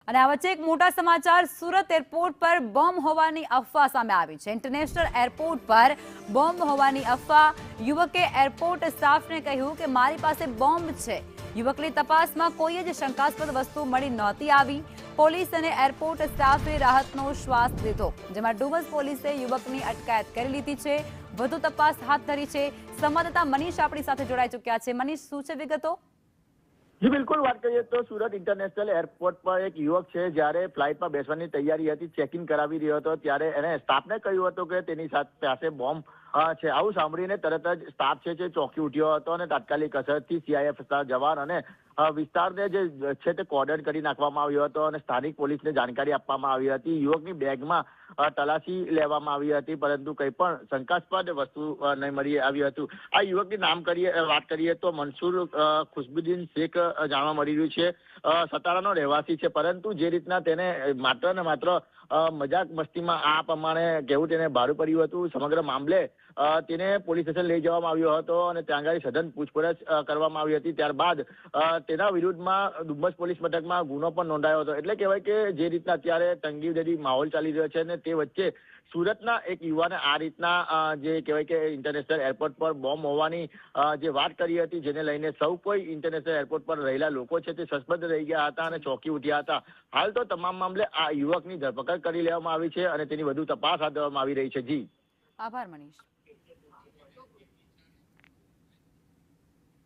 અને આ વચ્ચે એક મોટા સમાચાર, સુરત એરપોર્ટ પર બોમ્બ હોવાની અફવા સામે આવી છે। ઇન્ટરનેશનલ એરપોર્ટ પર બોમ્બ હોવાની અફવા। યુવકે એરપોર્ટ સ્ટાફને કહ્યું કે મારી પાસે બોમ્બ છે। યુવકની તપાસમાં કોઈ જ શંકાસ્પદ વસ્તુ મળી નહોતી આવી। પોલીસ અને એરપોર્ટ સ્ટાફે રાહતનો શ્વાસ લીધો, જેમાં ડુમસ પોલીસે યુવકની અટકાયત કરી લીધી છે। વધુ તપાસ હાથ ધરી છે। સંવાદદાતા મનીષ આપણી સાથે જોડાઈ ચૂક્યા છે। મનીષ, શું છે વિગતો? જી બિલકુલ, વાત કરીએ તો સુરત ઇન્ટરનેશનલ એરપોર્ટ પર એક યુવક છે, જ્યારે ફ્લાઇટમાં બેસવાની તૈયારી હતી, ચેક ઇન કરાવી રહ્યો હતો, ત્યારે એને સ્ટાફને કહ્યું હતું કે તેની પાસે બોમ્બ છે। આવું સાંભળીને તરત જ સ્ટાફ છે ચોંકી ઉઠ્યો હતો અને તાત્કાલિક અસરથી CIF જવાન અને વિસ્તારને જે છે તે કોર્ડન કરી નાખવામાં આવ્યો હતો અને સ્થાનિક પોલીસને જાણકારી આપવામાં આવી હતી। યુવકની બેગમાં તલાશી લેવામાં આવી હતી, પરંતુ કંઈ પણ શંકાસ્પદ વસ્તુ નહીં મળી આવ્યું હતું। આ યુવકની વાત કરીએ તો મનસુર ખુશબુદ્દીન શેખ જાણવા મળી રહ્યું છે। સતારાનો રહેવાસી છે, પરંતુ જે રીતના તેને માત્ર ને માત્ર મજાક મસ્તીમાં આ પ્રમાણે કેવું તેને ભાડું પડ્યું હતું, સમગ્ર મામલે તેને પોલીસ સ્ટેશન લઈ જવામાં આવ્યો હતો અને ત્યાં આગળ સઘન પૂછપરછ કરવામાં આવી હતી। ત્યારબાદ તેના વિરુદ્ધમાં ડુમસ પોલીસ મથકમાં ગુનો પણ નોંધાયો હતો। એટલે કહેવાય કે જે રીતના અત્યારે તંગીદરી માહોલ ચાલી રહ્યો છે અને તે વચ્ચે સુરતના એક યુવાને આ રીતના જે કહેવાય કે ઇન્ટરનેશનલ એરપોર્ટ પર બોમ્બ હોવાની જે વાત કરી હતી, જેને લઈને સૌ કોઈ ઇન્ટરનેશનલ એરપોર્ટ પર રહેલા લોકો છે તે સસ્પેન્ડ રહી ગયા હતા અને ચોંકી ઉઠ્યા હતા। હાલ તો તમામ મામલે આ યુવકની ધરપકડ કરી લેવામાં આવી છે અને તેની વધુ તપાસ હાથ ધરવામાં આવી રહી છે। જી, આભાર મનીષ।